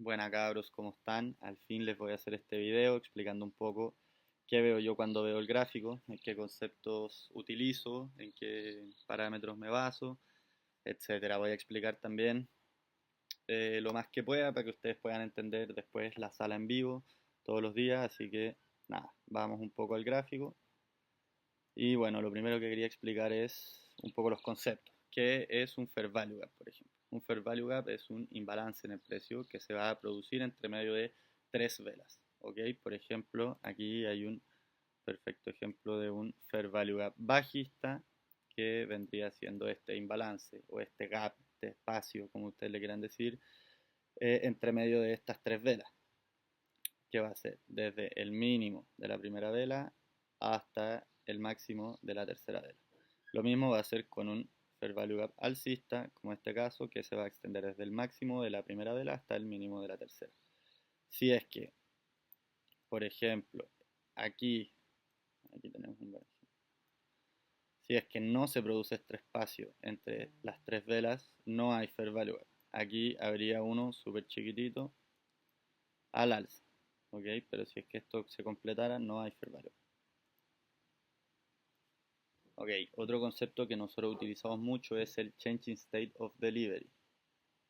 Buena cabros, ¿cómo están? Al fin les voy a hacer este video explicando un poco qué veo yo cuando veo el gráfico, en qué conceptos utilizo, en qué parámetros me baso, etcétera. Voy a explicar también lo más que pueda para que ustedes puedan entender después la sala en vivo todos los días, así que nada, vamos un poco al gráfico. Y bueno, lo primero que quería explicar es un poco los conceptos. ¿Qué es un Fair Value Gap, por ejemplo? Un Fair Value Gap es un imbalance en el precio que se va a producir entre medio de tres velas. ¿Ok? Por ejemplo, aquí hay un perfecto ejemplo de un Fair Value Gap bajista que vendría siendo este imbalance o este gap, este espacio, como ustedes le quieran decir, entre medio de estas tres velas, que va a ser desde el mínimo de la primera vela hasta el máximo de la tercera vela. Lo mismo va a ser con un Fair Value Gap alcista, como este caso, que se va a extender desde el máximo de la primera vela hasta el mínimo de la tercera. Si es que, por ejemplo, aquí tenemos un buen ejemplo. Si es que no se produce este espacio entre las tres velas, no hay Fair Value Gap. Aquí habría uno súper chiquitito al alza, ¿ok? Pero si es que esto se completara, no hay Fair Value Gap. Ok, otro concepto que nosotros utilizamos mucho es el Changing State of Delivery,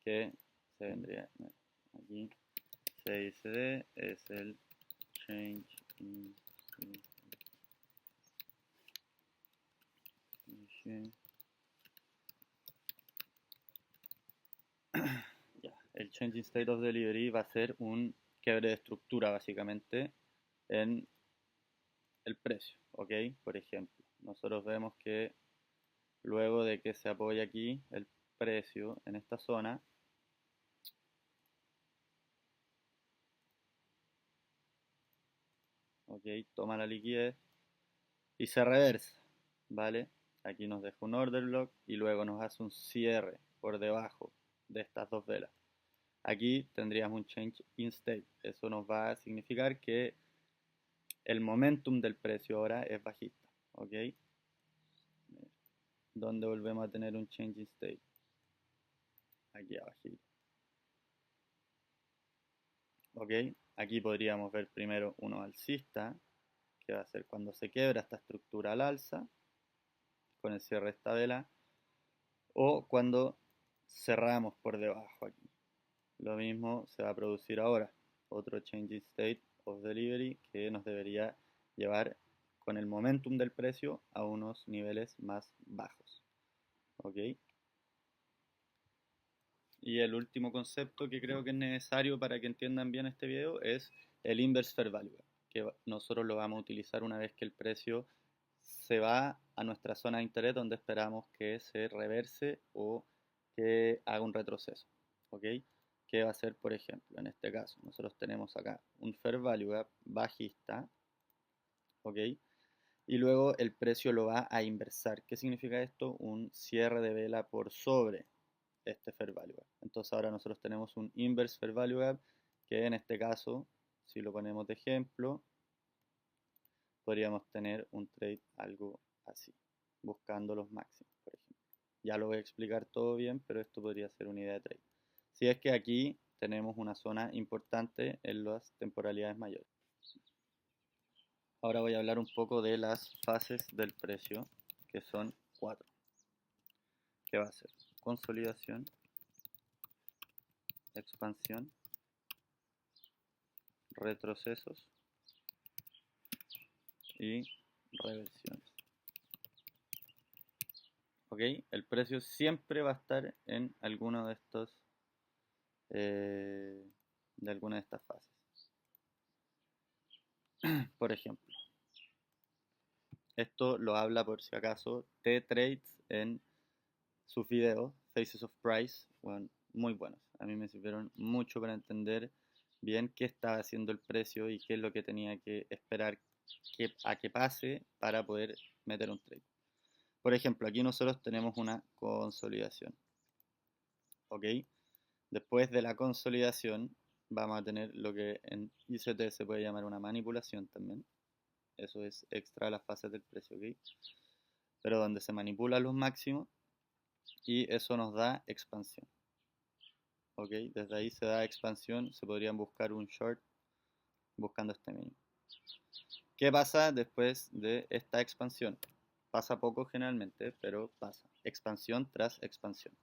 que se vendría aquí, CICD es el Changing ya, el Changing State of Delivery va a ser un quiebre de estructura básicamente en el precio, ¿ok? Por ejemplo, nosotros vemos que luego de que se apoya aquí el precio en esta zona, ok, toma la liquidez y se reversa, ¿vale? Aquí nos deja un order block y luego nos hace un cierre por debajo de estas dos velas. Aquí tendríamos un change in state. Eso nos va a significar que el momentum del precio ahora es bajista, ¿ok? Donde volvemos a tener un change in state. Aquí abajo. ¿Ok? Aquí podríamos ver primero uno alcista, que va a ser cuando se quiebra esta estructura al alza, con el cierre de esta vela, o cuando cerramos por debajo aquí. Lo mismo se va a producir ahora, otro changing state of delivery que nos debería llevar con el momentum del precio a unos niveles más bajos. ¿Ok? Y el último concepto que creo que es necesario para que entiendan bien este video es el inverse fair value, que nosotros lo vamos a utilizar una vez que el precio se va a nuestra zona de interés donde esperamos que se reverse o que haga un retroceso. ¿Ok? Que va a ser, por ejemplo, en este caso, nosotros tenemos acá un fair value gap bajista, ¿ok? Y luego el precio lo va a inversar. ¿Qué significa esto? Un cierre de vela por sobre este fair value gap. Entonces ahora nosotros tenemos un inverse fair value gap que en este caso, si lo ponemos de ejemplo, podríamos tener un trade algo así, buscando los máximos, por ejemplo. Ya lo voy a explicar todo bien, pero esto podría ser una idea de trade. Si es que aquí tenemos una zona importante en las temporalidades mayores. Ahora voy a hablar un poco de las fases del precio, que son cuatro. ¿Qué va a ser? Consolidación, expansión, retrocesos y reversiones. ¿Ok? El precio siempre va a estar en alguno de estos, de alguna de estas fases. Por ejemplo, esto lo habla por si acaso T-Trades en sus videos, Faces of Price, bueno, muy buenos. A mí me sirvieron mucho para entender bien qué estaba haciendo el precio y qué es lo que tenía que esperar a que pase para poder meter un trade. Por ejemplo, aquí nosotros tenemos una consolidación. ¿Ok? Después de la consolidación vamos a tener lo que en ICT se puede llamar una manipulación también. Eso es extra de las fases del precio, ¿ok? Pero donde se manipulan los máximos y eso nos da expansión. ¿ok? Desde ahí se da expansión, se podrían buscar un short buscando este mínimo. ¿Qué pasa después de esta expansión? Pasa poco generalmente, pero pasa. Expansión tras expansión.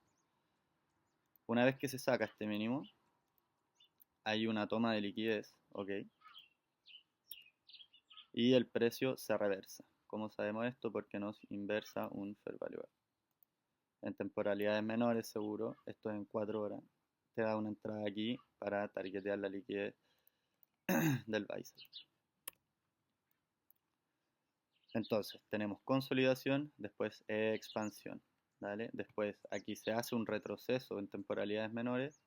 Una vez que se saca este mínimo, hay una toma de liquidez, ¿ok? Y el precio se reversa. ¿Cómo sabemos esto? Porque nos inversa un fair value. En temporalidades menores, seguro, esto es en 4 horas, te da una entrada aquí para targetear la liquidez del Bicep. Entonces, tenemos consolidación, después expansión, ¿vale? Después aquí se hace un retroceso en temporalidades menores,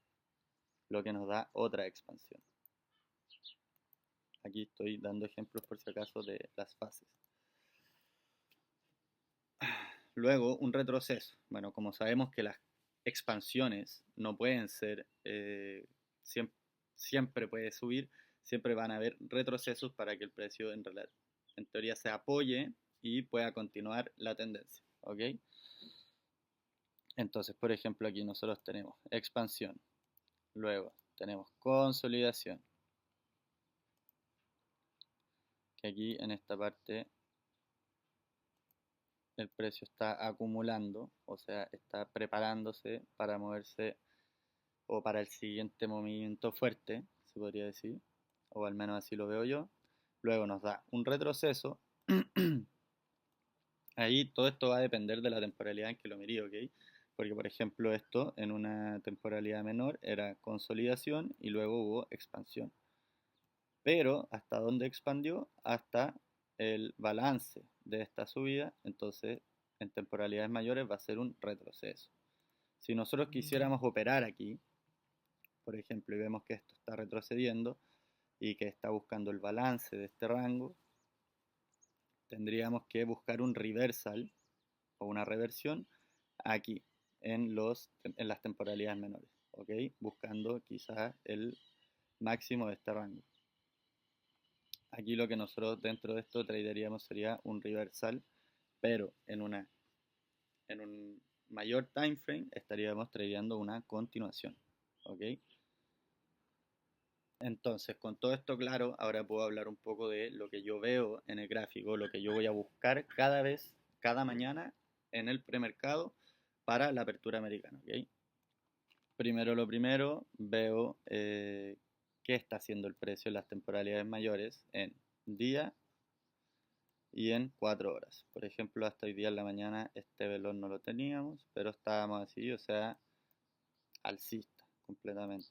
lo que nos da otra expansión. Aquí estoy dando ejemplos por si acaso de las fases. Luego, un retroceso. Bueno, como sabemos que las expansiones no pueden ser, siempre puede subir, siempre van a haber retrocesos para que el precio en teoría se apoye y pueda continuar la tendencia, ¿ok? Entonces, por ejemplo, aquí nosotros tenemos expansión, luego tenemos consolidación, que aquí en esta parte el precio está acumulando, o sea, está preparándose para moverse o para el siguiente movimiento fuerte, se podría decir, o al menos así lo veo yo. Luego nos da un retroceso. Ahí todo esto va a depender de la temporalidad en que lo miré, ¿ok? Porque, por ejemplo, esto en una temporalidad menor era consolidación y luego hubo expansión. Pero, ¿hasta dónde expandió? Hasta el balance de esta subida. Entonces, en temporalidades mayores va a ser un retroceso. Si nosotros quisiéramos operar aquí, por ejemplo, y vemos que esto está retrocediendo y que está buscando el balance de este rango, tendríamos que buscar un reversal o una reversión aquí en las temporalidades menores, ¿ok? Buscando quizás el máximo de este rango. Aquí lo que nosotros dentro de esto tradearíamos sería un reversal, pero en un mayor time frame estaríamos tradeando una continuación, ¿ok? Entonces, con todo esto claro, ahora puedo hablar un poco de lo que yo veo en el gráfico, lo que yo voy a buscar cada vez, cada mañana en el premercado para la apertura americana, ¿ok? Primero lo primero, veo qué está haciendo el precio en las temporalidades mayores en día y en 4 horas. Por ejemplo, hasta hoy día en la mañana este velón no lo teníamos, pero estábamos así, o sea, alcista completamente.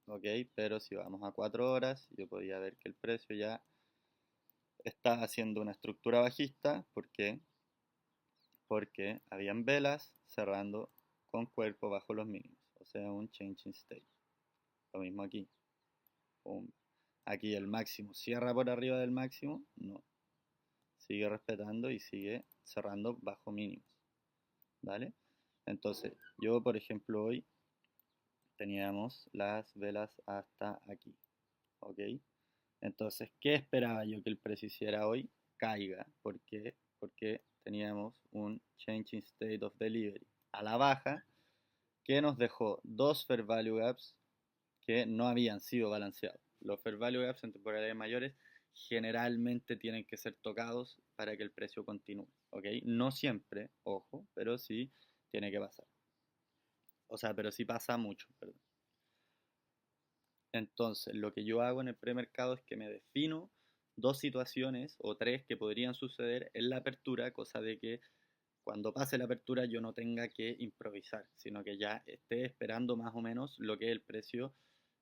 Ok, pero si vamos a 4 horas, yo podía ver que el precio ya está haciendo una estructura bajista. ¿Por qué? Porque habían velas cerrando con cuerpo bajo los mínimos, o sea, un changing state. Lo mismo aquí. Aquí el máximo cierra por arriba del máximo, no. Sigue respetando y sigue cerrando bajo mínimos. ¿Vale? Entonces, yo por ejemplo hoy teníamos las velas hasta aquí. ¿Ok? Entonces, ¿qué esperaba yo que el precio hiciera hoy? Caiga. ¿Por qué? Porque teníamos un Changing State of Delivery a la baja que nos dejó dos Fair Value Gaps que no habían sido balanceados. Los Fair Value Gaps en temporalidades mayores generalmente tienen que ser tocados para que el precio continúe. ¿Ok? No siempre, ojo, pero sí tiene que pasar. O sea, pero sí pasa mucho, perdón. Entonces, lo que yo hago en el premercado es que me defino dos situaciones o tres que podrían suceder en la apertura, cosa de que cuando pase la apertura yo no tenga que improvisar, sino que ya esté esperando más o menos lo que el precio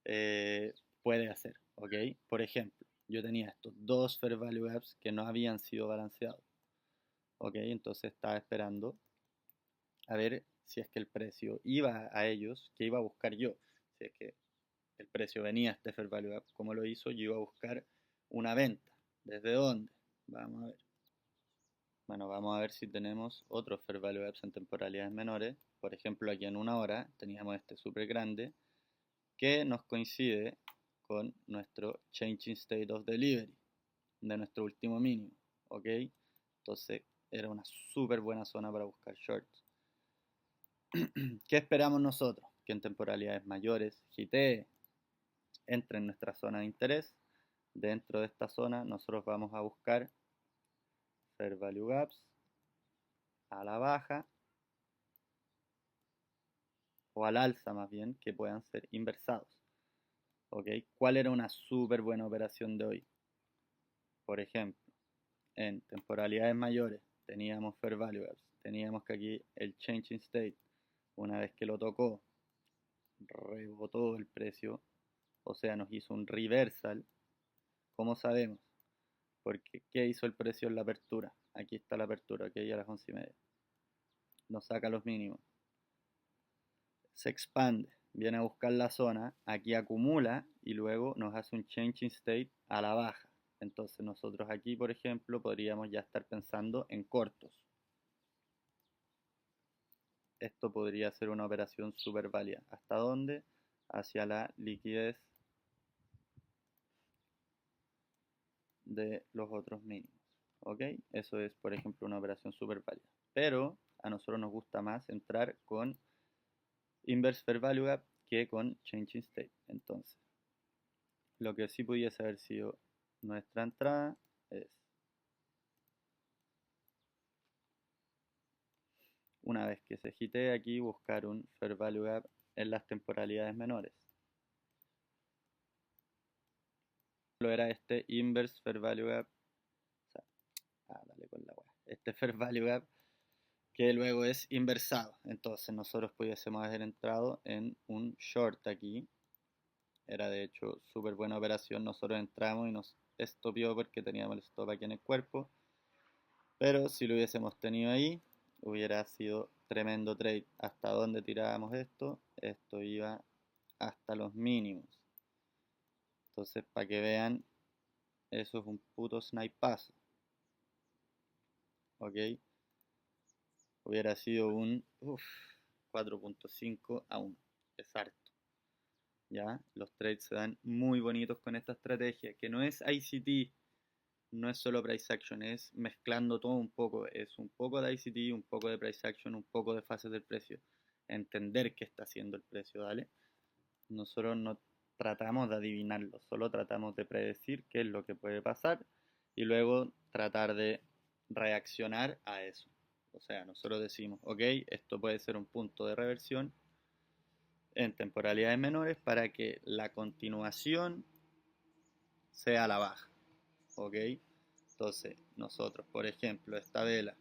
eh, puede hacer, ¿ok? Por ejemplo, yo tenía estos dos Fair Value Gaps que no habían sido balanceados, ¿ok? Entonces estaba esperando a ver si es que el precio iba a ellos, que iba a buscar yo, si es que el precio venía a este Fair Value Gap, como lo hizo, yo iba a buscar una venta. ¿Desde dónde? Vamos a ver. Bueno, vamos a ver si tenemos otros Fair Value Gaps en temporalidades menores. Por ejemplo, aquí en una hora teníamos este súper grande que nos coincide con nuestro Changing State of Delivery de nuestro último mínimo. ¿Ok? Entonces era una súper buena zona para buscar shorts. ¿Qué esperamos nosotros? que en temporalidades mayores gitee, entre en nuestra zona de interés. Dentro de esta zona nosotros vamos a buscar Fair Value Gaps a la baja o al alza más bien, que puedan ser inversados. ¿Ok? ¿Cuál era una súper buena operación de hoy? Por ejemplo, en temporalidades mayores teníamos Fair Value Gaps, teníamos que aquí el Change in State, una vez que lo tocó, rebotó el precio, o sea, nos hizo un reversal. ¿Cómo sabemos? Porque ¿qué hizo el precio en la apertura? Aquí está la apertura, ok, a las 11:30. Nos saca los mínimos. Se expande, viene a buscar la zona, aquí acumula y luego nos hace un change in state a la baja. Entonces nosotros aquí, por ejemplo, podríamos ya estar pensando en cortos. Esto podría ser una operación súper válida. ¿Hasta dónde? Hacia la liquidez de los otros mínimos. ¿Ok? Eso es, por ejemplo, una operación súper válida. Pero a nosotros nos gusta más entrar con Inverse Fair Value Gap que con Change in State. Entonces, lo que sí pudiese haber sido nuestra entrada es, una vez que se gite aquí, buscar un Fair Value Gap en las temporalidades menores. Lo era este Inverse Fair Value Gap, o sea, dale con la wea, este Fair Value Gap que luego es inversado. Entonces nosotros pudiésemos haber entrado en un short aquí. Era de hecho súper buena operación. Nosotros entramos y nos estopió porque teníamos el stop aquí en el cuerpo. Pero si lo hubiésemos tenido ahí, hubiera sido tremendo trade. ¿Hasta dónde tirábamos esto? Esto iba hasta los mínimos. Entonces, para que vean, eso es un puto snipazo. ¿Ok? Hubiera sido un 4.5 a 1. Es harto. ¿Ya? Los trades se dan muy bonitos con esta estrategia, que no es ICT, no es solo price action, es mezclando todo un poco. Es un poco de ICT, un poco de price action, un poco de fases del precio. Entender qué está haciendo el precio, ¿vale? Nosotros no tratamos de adivinarlo, solo tratamos de predecir qué es lo que puede pasar y luego tratar de reaccionar a eso. O sea, nosotros decimos, ok, esto puede ser un punto de reversión en temporalidades menores para que la continuación sea a la baja. ¿Ok? Entonces, nosotros, por ejemplo, esta vela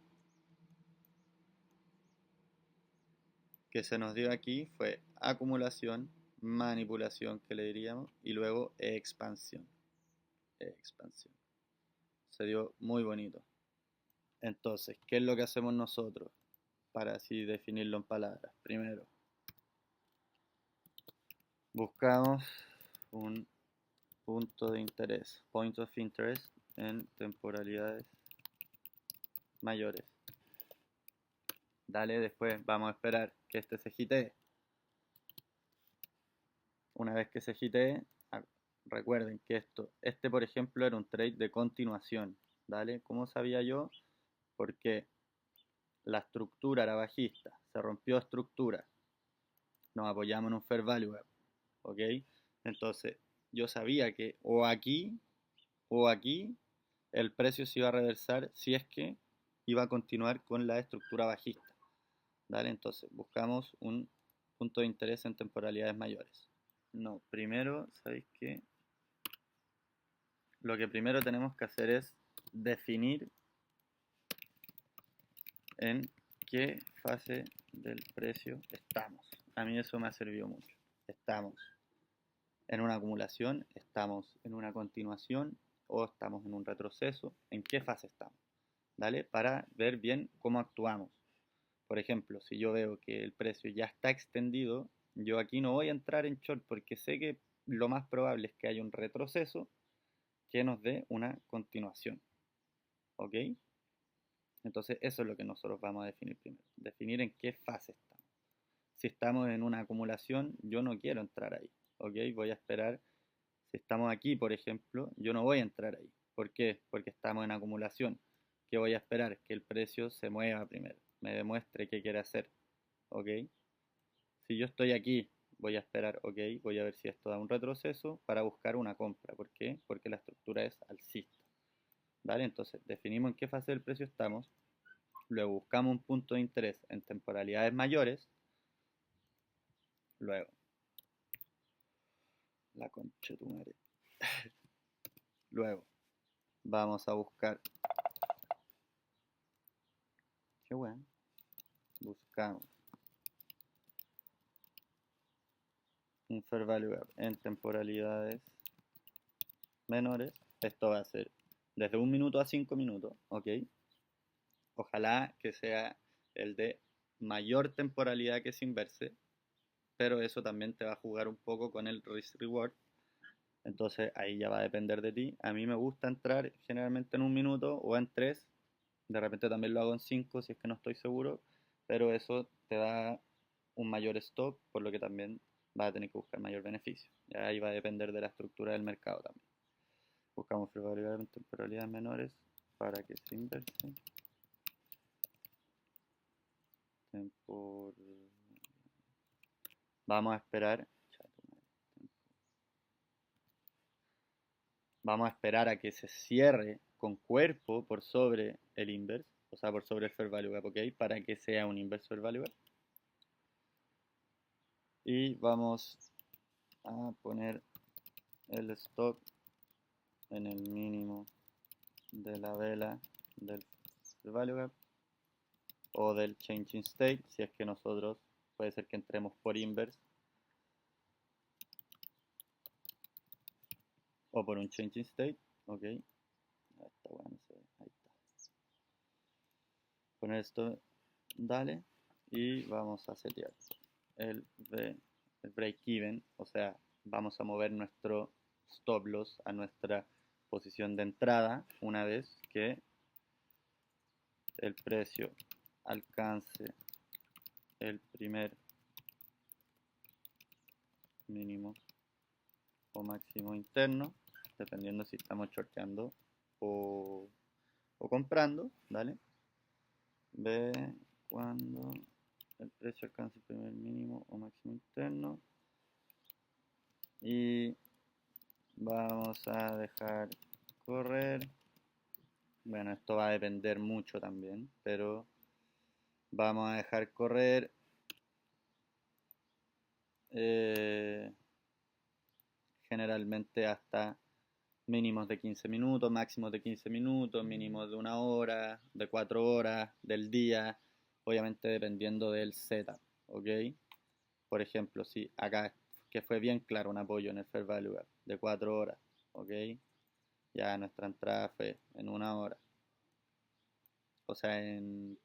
que se nos dio aquí fue acumulación, manipulación, que le diríamos, y luego expansión. Expansión. Se dio muy bonito. Entonces, ¿qué es lo que hacemos nosotros? Para así definirlo en palabras. Primero, buscamos un punto de interés, point of interest, en temporalidades mayores. Dale, después vamos a esperar que este se gitee. Una vez que se gitee, recuerden que este por ejemplo era un trade de continuación. Dale, ¿cómo sabía yo? Porque la estructura era bajista, se rompió estructura, nos apoyamos en un fair value gap, ¿ok? Entonces yo sabía que o aquí el precio se iba a reversar si es que iba a continuar con la estructura bajista. ¿Dale? Entonces buscamos un punto de interés en temporalidades mayores. No, primero, ¿sabéis qué? Lo que primero tenemos que hacer es definir en qué fase del precio estamos. A mí eso me ha servido mucho. Estamos en una acumulación, estamos en una continuación o estamos en un retroceso. ¿En qué fase estamos? ¿Dale? Para ver bien cómo actuamos. Por ejemplo, si yo veo que el precio ya está extendido, yo aquí no voy a entrar en short porque sé que lo más probable es que haya un retroceso que nos dé una continuación. ¿Ok? Entonces eso es lo que nosotros vamos a definir primero. Definir en qué fase estamos. Si estamos en una acumulación, yo no quiero entrar ahí. ¿Ok? Voy a esperar. Si estamos aquí, por ejemplo, yo no voy a entrar ahí. ¿Por qué? Porque estamos en acumulación. ¿Qué voy a esperar? Que el precio se mueva primero. Me demuestre qué quiere hacer. ¿Ok? Si yo estoy aquí voy a esperar, ok, voy a ver si esto da un retroceso para buscar una compra. ¿Por qué? Porque la estructura es alcista. ¿Vale? Entonces definimos en qué fase del precio estamos, luego buscamos un punto de interés en temporalidades mayores, luego, la concha de tu madre, luego vamos a buscar, qué bueno, buscamos un fair value gap en temporalidades menores, esto va a ser desde 1 minuto a 5 minutos, ¿ok? Ojalá que sea el de mayor temporalidad que ese inverse, pero eso también te va a jugar un poco con el risk reward. Entonces ahí ya va a depender de ti. A mí me gusta entrar generalmente en 1 minuto o en 3. De repente también lo hago en 5 si es que no estoy seguro. Pero eso te da un mayor stop, por lo que también vas a tener que buscar mayor beneficio. Ya ahí va a depender de la estructura del mercado también. Buscamos probabilidades en temporalidades menores para que se inverse. Tempor... Vamos a esperar. Vamos a esperar a que se cierre con cuerpo por sobre el inverse, o sea, por sobre el fair value gap, ¿ok? Para que sea un inverse fair value gap. Y vamos a poner el stop en el mínimo de la vela del fair value gap o del changing state, si es que nosotros puede ser que entremos por inverse o por un changing state, ¿ok? Ahí está, bueno, ahí está. Poner esto, dale, y vamos a setear el break even, o sea, vamos a mover nuestro stop loss a nuestra posición de entrada una vez que el precio alcance el primer mínimo o máximo interno, dependiendo si estamos shorteando o comprando, ¿vale? Ve cuando el precio alcance el primer mínimo o máximo interno y vamos a dejar correr. Bueno, esto va a depender mucho también, pero vamos a dejar correr generalmente hasta mínimos de 15 minutos, máximos de 15 minutos, mínimos de 1 hora, de 4 horas, del día, obviamente dependiendo del setup, ¿ok? Por ejemplo, si acá que fue bien claro un apoyo en el Fair Value Gap de 4 horas, ¿ok? Ya nuestra entrada fue en 1 hora, o sea, en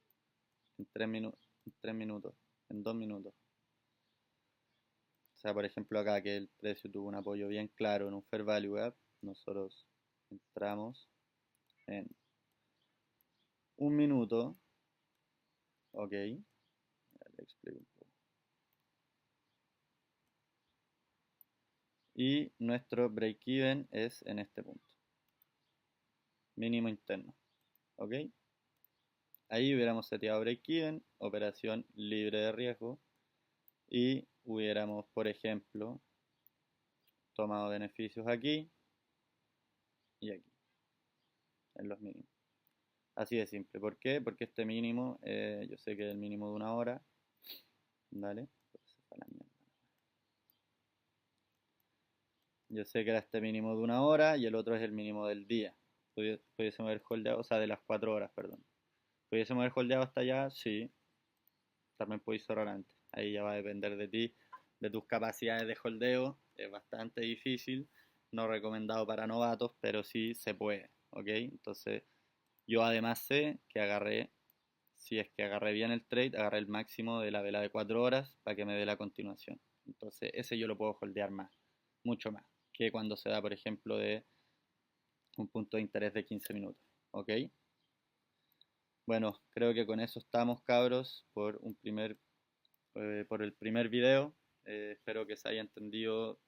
3 minutos, en 2 minutos. O sea, por ejemplo, acá que el precio tuvo un apoyo bien claro en un Fair Value Gap, nosotros entramos en 1 minuto, ok, ya le explico un poco. Y nuestro break-even es en este punto, mínimo interno, ok. Ahí hubiéramos seteado break-even, operación libre de riesgo, y hubiéramos, por ejemplo, tomado beneficios aquí y aquí, en los mínimos. Así de simple. ¿Por qué? Porque este mínimo, yo sé que es el mínimo de 1 hora, ¿vale? Yo sé que era este mínimo de 1 hora y el otro es el mínimo del día. Pudiésemos haber holdeado, o sea, de las 4 horas, perdón. ¿Pudiésemos haber holdeado hasta allá? Sí. También podéis cerrar antes. Ahí ya va a depender de ti, de tus capacidades de holdeo. Es bastante difícil, no recomendado para novatos, pero sí se puede, ¿ok? Entonces, yo además sé que agarré, si es que agarré bien el trade, agarré el máximo de la vela de 4 horas para que me dé la continuación. Entonces, ese yo lo puedo holdear más, mucho más, que cuando se da, por ejemplo, de un punto de interés de 15 minutos, ¿ok? Bueno, creo que con eso estamos, cabros, por el primer video. Espero que se haya entendido.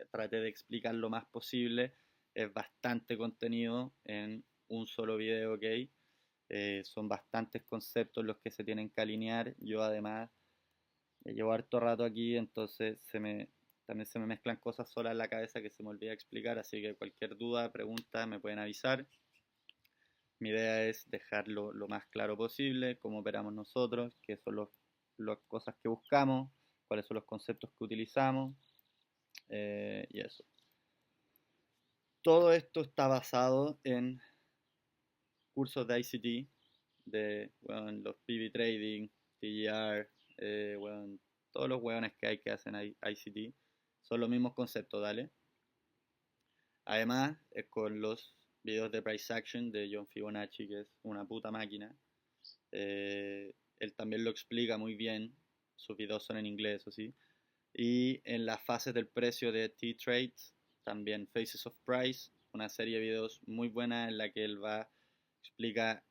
Traté de explicar lo más posible. Es bastante contenido en un solo video, ¿ok? Son bastantes conceptos los que se tienen que alinear. Yo además Llevo harto rato aquí, entonces también se me mezclan cosas solas en la cabeza que se me olvida explicar, así que cualquier duda, pregunta, me pueden avisar. Mi idea es dejarlo lo más claro posible, cómo operamos nosotros, qué son las cosas que buscamos, cuáles son los conceptos que utilizamos y eso. Todo esto está basado en cursos de ICT, de bueno, los PV Trading, TGR, bueno, todos los hueones que hay que hacen ICT. Son los mismos conceptos, dale. Además, con los videos de Price Action de John Fibonacci, que es una puta máquina. Él también lo explica muy bien. Sus videos son en inglés, o sí. Y en las fases del precio de T-Trades, también Faces of Price, una serie de videos muy buena en la que él explica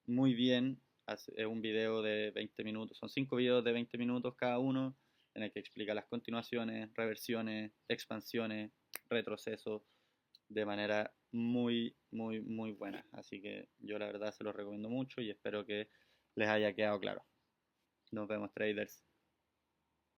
muy bien. Es un video de 20 minutos, son 5 videos de 20 minutos cada uno, en el que explica las continuaciones, reversiones, expansiones, retrocesos, de manera muy, muy, muy buena. Así que yo la verdad se los recomiendo mucho y espero que les haya quedado claro. Nos vemos, traders.